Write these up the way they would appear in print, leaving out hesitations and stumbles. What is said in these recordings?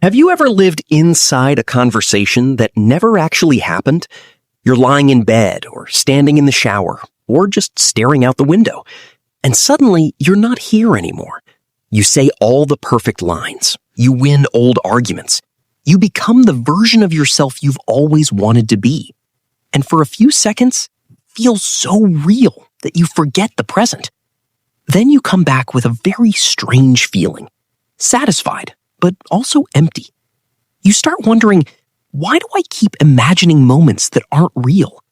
Have you ever lived inside a conversation that never actually happened? You're lying in bed or standing in the shower or just staring out the window, and suddenly you're not here anymore. You say all the perfect lines. You win old arguments. You become the version of yourself you've always wanted to be. And for a few seconds, it feels so real that you forget the present. Then you come back with a very strange feeling, satisfied, but also empty. You start wondering, why do I keep imagining moments that aren't real?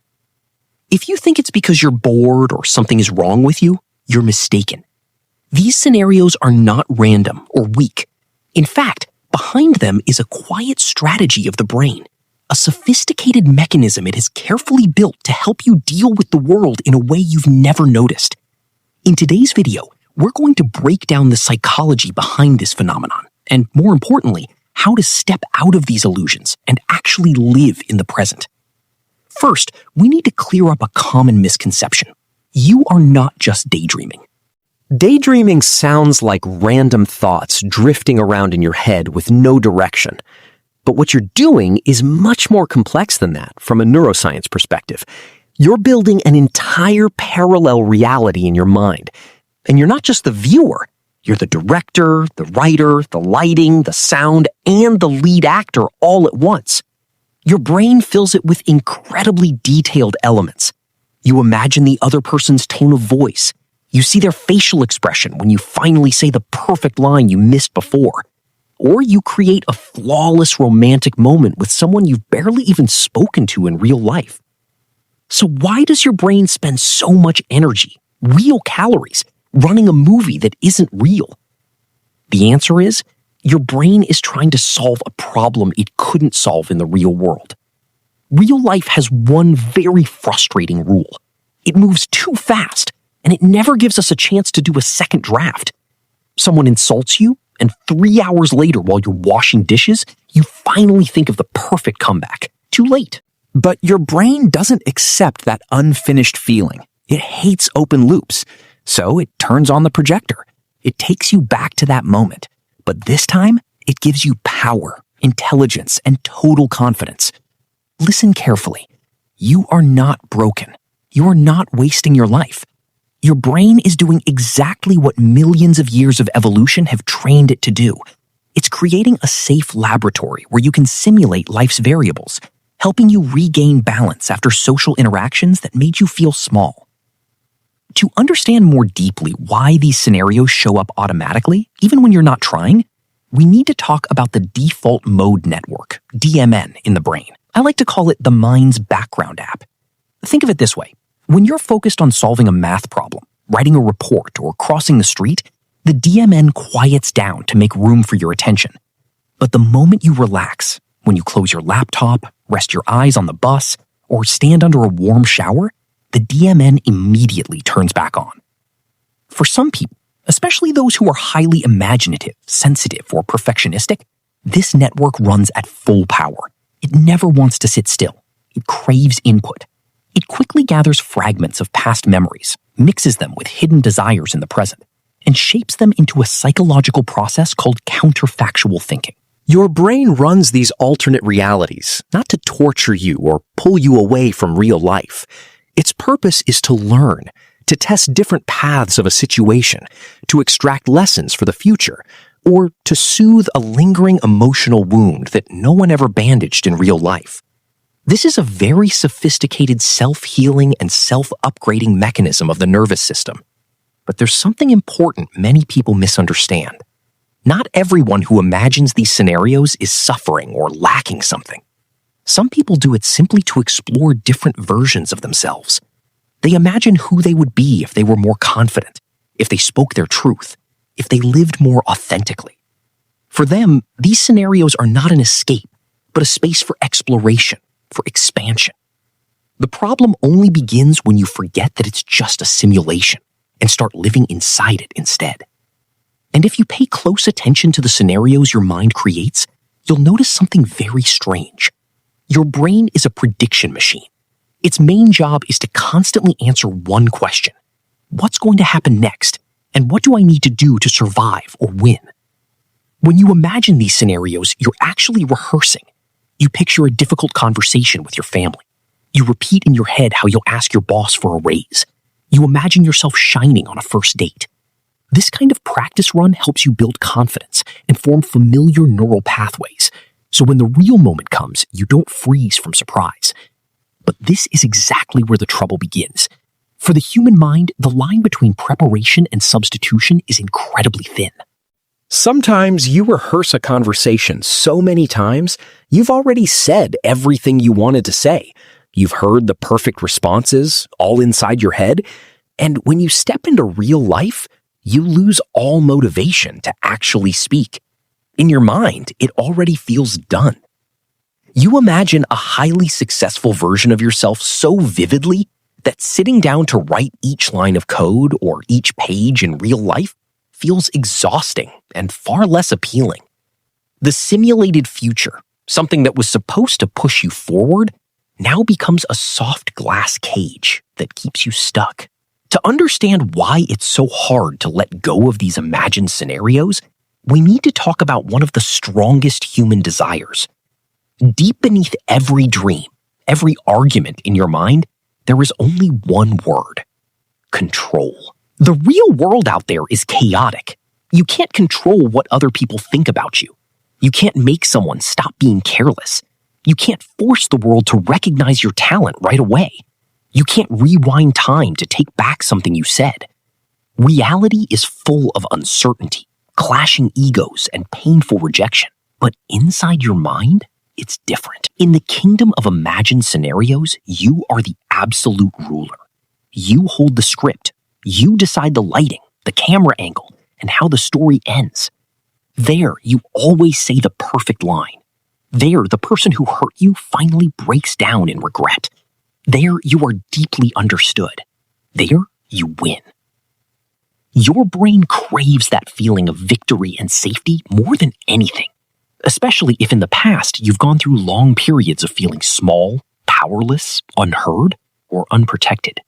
If you think it's because you're bored or something is wrong with you, you're mistaken. These scenarios are not random or weak. In fact, behind them is a quiet strategy of the brain, a sophisticated mechanism it has carefully built to help you deal with the world in a way you've never noticed. In today's video, we're going to break down the psychology behind this phenomenon, and more importantly, how to step out of these illusions and actually live in the present. First, we need to clear up a common misconception. You are not just daydreaming. Daydreaming sounds like random thoughts drifting around in your head with no direction. But what you're doing is much more complex than that from a neuroscience perspective. You're building an entire parallel reality in your mind. And you're not just the viewer. You're the director, the writer, the lighting, the sound, and the lead actor all at once. Your brain fills it with incredibly detailed elements. You imagine the other person's tone of voice. You see their facial expression when you finally say the perfect line you missed before. Or you create a flawless romantic moment with someone you've barely even spoken to in real life. So why does your brain spend so much energy, real calories, running a movie that isn't real? The answer is, your brain is trying to solve a problem it couldn't solve in the real world. Real life has one very frustrating rule. It moves too fast, and it never gives us a chance to do a second draft. Someone insults you, and 3 hours later while you're washing dishes, you finally think of the perfect comeback. Too late. But your brain doesn't accept that unfinished feeling. It hates open loops. So it turns on the projector. It takes you back to that moment. But this time, it gives you power, intelligence, and total confidence. Listen carefully. You are not broken. You are not wasting your life. Your brain is doing exactly what millions of years of evolution have trained it to do. It's creating a safe laboratory where you can simulate life's variables, helping you regain balance after social interactions that made you feel small. To understand more deeply why these scenarios show up automatically, even when you're not trying, we need to talk about the default mode network, DMN, in the brain. I like to call it the mind's background app. Think of it this way. When you're focused on solving a math problem, writing a report, or crossing the street, the DMN quiets down to make room for your attention. But the moment you relax, when you close your laptop, rest your eyes on the bus, or stand under a warm shower, the DMN immediately turns back on. For some people, especially those who are highly imaginative, sensitive, or perfectionistic, this network runs at full power. It never wants to sit still. It craves input. It quickly gathers fragments of past memories, mixes them with hidden desires in the present, and shapes them into a psychological process called counterfactual thinking. Your brain runs these alternate realities, not to torture you or pull you away from real life. Its purpose is to learn, to test different paths of a situation, to extract lessons for the future, or to soothe a lingering emotional wound that no one ever bandaged in real life. This is a very sophisticated self-healing and self-upgrading mechanism of the nervous system. But there's something important many people misunderstand. Not everyone who imagines these scenarios is suffering or lacking something. Some people do it simply to explore different versions of themselves. They imagine who they would be if they were more confident, if they spoke their truth, if they lived more authentically. For them, these scenarios are not an escape, but a space for exploration, for expansion. The problem only begins when you forget that it's just a simulation and start living inside it instead. And if you pay close attention to the scenarios your mind creates, you'll notice something very strange. Your brain is a prediction machine. Its main job is to constantly answer one question. What's going to happen next? And what do I need to do to survive or win? When you imagine these scenarios, you're actually rehearsing. You picture a difficult conversation with your family. You repeat in your head how you'll ask your boss for a raise. You imagine yourself shining on a first date. This kind of practice run helps you build confidence and form familiar neural pathways, so when the real moment comes, you don't freeze from surprise. But this is exactly where the trouble begins. For the human mind, the line between preparation and substitution is incredibly thin. Sometimes you rehearse a conversation so many times, you've already said everything you wanted to say. You've heard the perfect responses all inside your head, and when you step into real life, you lose all motivation to actually speak. In your mind, it already feels done. You imagine a highly successful version of yourself so vividly that sitting down to write each line of code or each page in real life feels exhausting and far less appealing. The simulated future, something that was supposed to push you forward, now becomes a soft glass cage that keeps you stuck. To understand why it's so hard to let go of these imagined scenarios, we need to talk about one of the strongest human desires. Deep beneath every dream, every argument in your mind, there is only one word: control. The real world out there is chaotic. You can't control what other people think about you. You can't make someone stop being careless. You can't force the world to recognize your talent right away. You can't rewind time to take back something you said. Reality is full of uncertainty, clashing egos, and painful rejection. But inside your mind, it's different. In the kingdom of imagined scenarios, you are the absolute ruler. You hold the script. You decide the lighting, the camera angle, and how the story ends. There, you always say the perfect line. There, the person who hurt you finally breaks down in regret. There, you are deeply understood. There, you win. Your brain craves that feeling of victory and safety more than anything, especially if in the past you've gone through long periods of feeling small, powerless, unheard, or unprotected.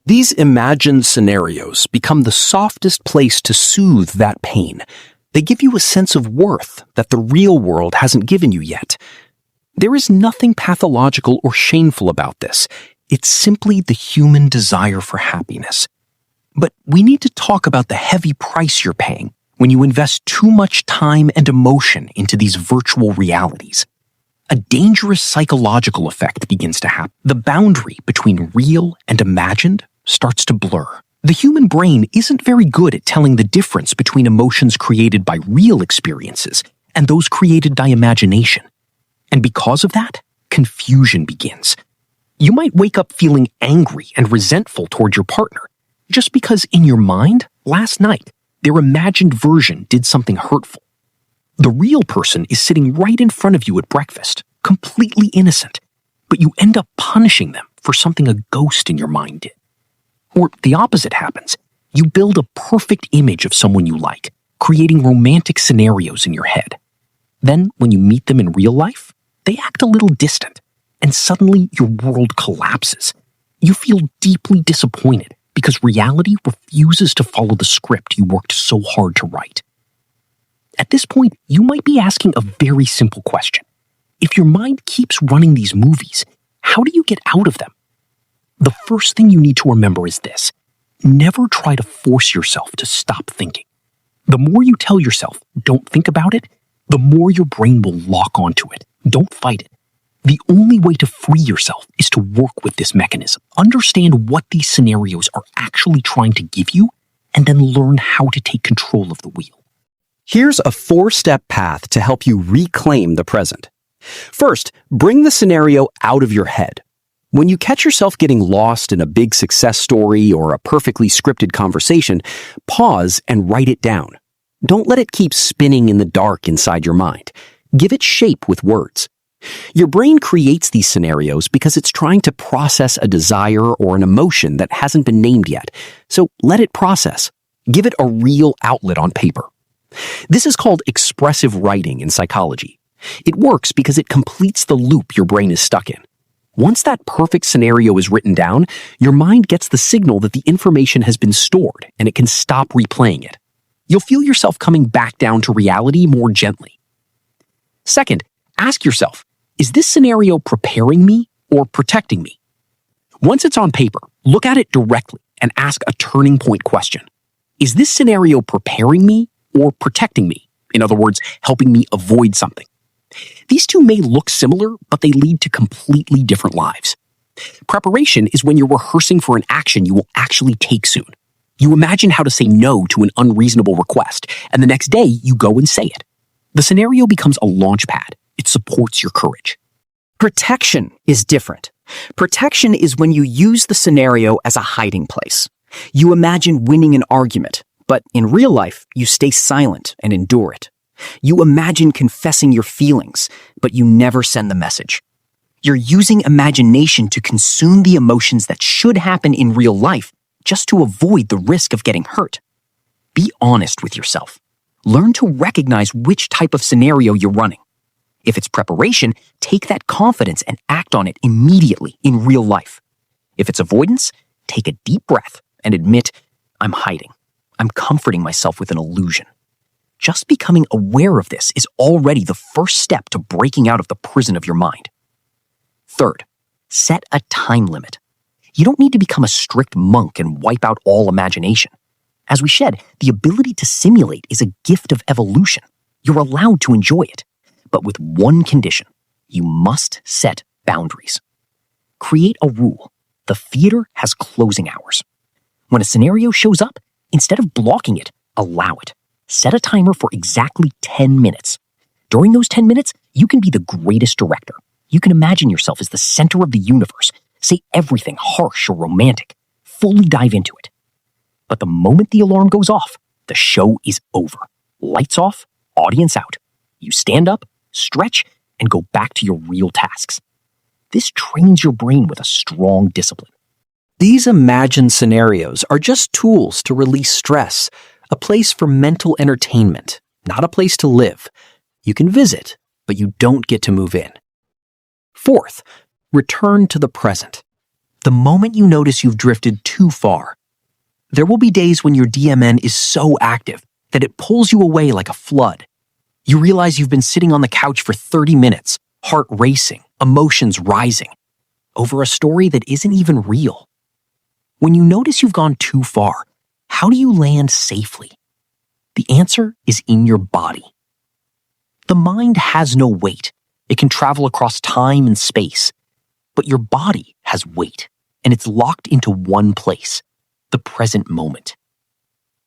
These imagined scenarios become the softest place to soothe that pain. They give you a sense of worth that the real world hasn't given you yet. There is nothing pathological or shameful about this. It's simply the human desire for happiness. But we need to talk about the heavy price you're paying when you invest too much time and emotion into these virtual realities. A dangerous psychological effect begins to happen. The boundary between real and imagined starts to blur. The human brain isn't very good at telling the difference between emotions created by real experiences and those created by imagination. And because of that, confusion begins. You might wake up feeling angry and resentful toward your partner, just because in your mind, last night, their imagined version did something hurtful. The real person is sitting right in front of you at breakfast, completely innocent, but you end up punishing them for something a ghost in your mind did. Or the opposite happens. You build a perfect image of someone you like, creating romantic scenarios in your head. Then, when you meet them in real life, they act a little distant, and suddenly your world collapses. You feel deeply disappointed because reality refuses to follow the script you worked so hard to write. At this point, you might be asking a very simple question. If your mind keeps running these movies, how do you get out of them? The first thing you need to remember is this: never try to force yourself to stop thinking. The more you tell yourself, don't think about it, the more your brain will lock onto it. Don't fight it. The only way to free yourself is to work with this mechanism. Understand what these scenarios are actually trying to give you, and then learn how to take control of the wheel. Here's a 4-step path to help you reclaim the present. First, bring the scenario out of your head. When you catch yourself getting lost in a big success story or a perfectly scripted conversation, pause and write it down. Don't let it keep spinning in the dark inside your mind. Give it shape with words. Your brain creates these scenarios because it's trying to process a desire or an emotion that hasn't been named yet. So let it process. Give it a real outlet on paper. This is called expressive writing in psychology. It works because it completes the loop your brain is stuck in. Once that perfect scenario is written down, your mind gets the signal that the information has been stored and it can stop replaying it. You'll feel yourself coming back down to reality more gently. Second, ask yourself, is this scenario preparing me or protecting me? Once it's on paper, look at it directly and ask a turning point question. Is this scenario preparing me or protecting me? In other words, helping me avoid something. These two may look similar, but they lead to completely different lives. Preparation is when you're rehearsing for an action you will actually take soon. You imagine how to say no to an unreasonable request, and the next day you go and say it. The scenario becomes a launch pad. It supports your courage. Protection is different. Protection is when you use the scenario as a hiding place. You imagine winning an argument, but in real life, you stay silent and endure it. You imagine confessing your feelings, but you never send the message. You're using imagination to consume the emotions that should happen in real life just to avoid the risk of getting hurt. Be honest with yourself. Learn to recognize which type of scenario you're running. If it's preparation, take that confidence and act on it immediately in real life. If it's avoidance, take a deep breath and admit, I'm hiding. I'm comforting myself with an illusion. Just becoming aware of this is already the first step to breaking out of the prison of your mind. Third, set a time limit. You don't need to become a strict monk and wipe out all imagination. As we said, the ability to simulate is a gift of evolution. You're allowed to enjoy it, but with one condition. You must set boundaries. Create a rule. The theater has closing hours. When a scenario shows up, instead of blocking it, allow it. Set a timer for exactly 10 minutes. During those 10 minutes, you can be the greatest director. You can imagine yourself as the center of the universe. Say everything harsh or romantic. Fully dive into it. But the moment the alarm goes off, the show is over. Lights off, audience out. You stand up, stretch, and go back to your real tasks. This trains your brain with a strong discipline. These imagined scenarios are just tools to release stress, a place for mental entertainment, not a place to live. You can visit, but you don't get to move in. Fourth, return to the present. The moment you notice you've drifted too far, there will be days when your DMN is so active that it pulls you away like a flood. You realize you've been sitting on the couch for 30 minutes, heart racing, emotions rising, over a story that isn't even real. When you notice you've gone too far, how do you land safely? The answer is in your body. The mind has no weight. It can travel across time and space. But your body has weight, and it's locked into one place, the present moment.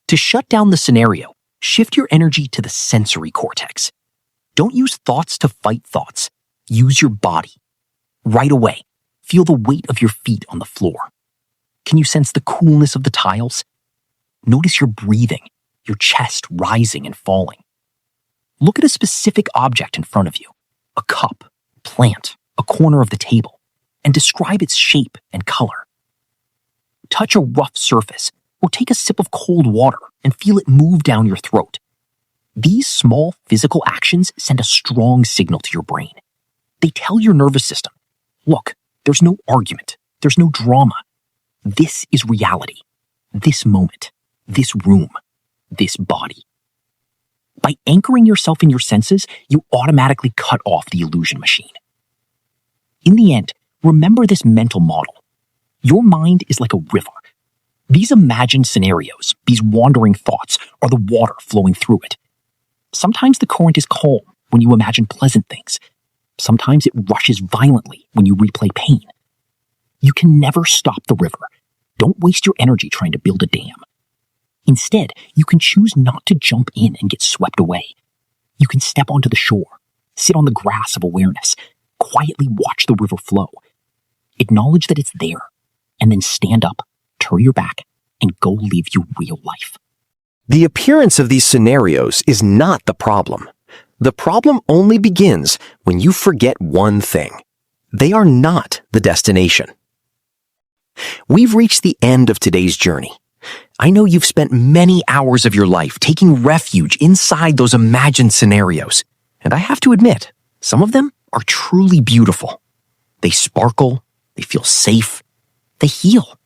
To shut down the scenario, shift your energy to the sensory cortex. Don't use thoughts to fight thoughts. Use your body. Right away, feel the weight of your feet on the floor. Can you sense the coolness of the tiles? Notice your breathing, your chest rising and falling. Look at a specific object in front of you, a cup, plant, a corner of the table, and describe its shape and color. Touch a rough surface or take a sip of cold water and feel it move down your throat. These small physical actions send a strong signal to your brain. They tell your nervous system, look, there's no argument, there's no drama. This is reality, this moment, this room, this body. By anchoring yourself in your senses, you automatically cut off the illusion machine. In the end, remember this mental model. Your mind is like a river. These imagined scenarios, these wandering thoughts, are the water flowing through it. Sometimes the current is calm when you imagine pleasant things. Sometimes it rushes violently when you replay pain. You can never stop the river. Don't waste your energy trying to build a dam. Instead, you can choose not to jump in and get swept away. You can step onto the shore, sit on the grass of awareness, quietly watch the river flow. Acknowledge that it's there, and then stand up, turn your back, and go live your real life. The appearance of these scenarios is not the problem. The problem only begins when you forget one thing. They are not the destination. We've reached the end of today's journey. I know you've spent many hours of your life taking refuge inside those imagined scenarios, and I have to admit, some of them are truly beautiful. They sparkle, they feel safe, they heal.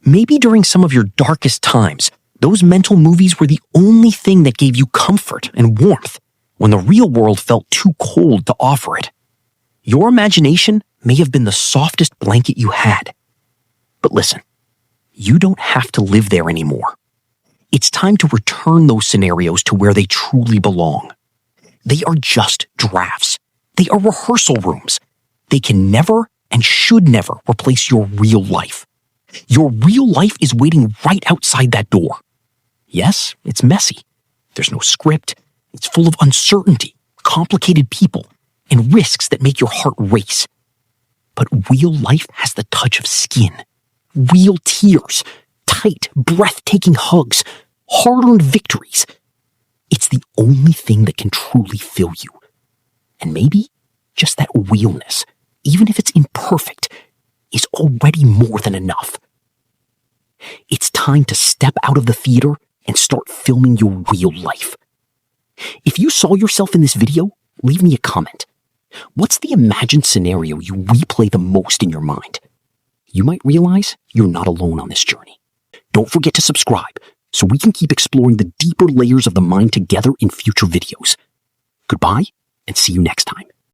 Maybe during some of your darkest times, Those mental movies were the only thing that gave you comfort and warmth when the real world felt too cold to offer it. Your imagination may have been the softest blanket you had. But listen, you don't have to live there anymore. It's time to return those scenarios to where they truly belong. They are just drafts. They are rehearsal rooms. They can never and should never replace your real life. Your real life is waiting right outside that door. Yes, it's messy. There's no script. It's full of uncertainty, complicated people, and risks that make your heart race. But real life has the touch of skin, real tears, tight, breathtaking hugs, hard-earned victories. It's the only thing that can truly fill you. And maybe just that realness, even if it's imperfect, is already more than enough. It's time to step out of the theater and start filming your real life. If you saw yourself in this video, leave me a comment. What's the imagined scenario you replay the most in your mind? You might realize you're not alone on this journey. Don't forget to subscribe so we can keep exploring the deeper layers of the mind together in future videos. Goodbye, and see you next time.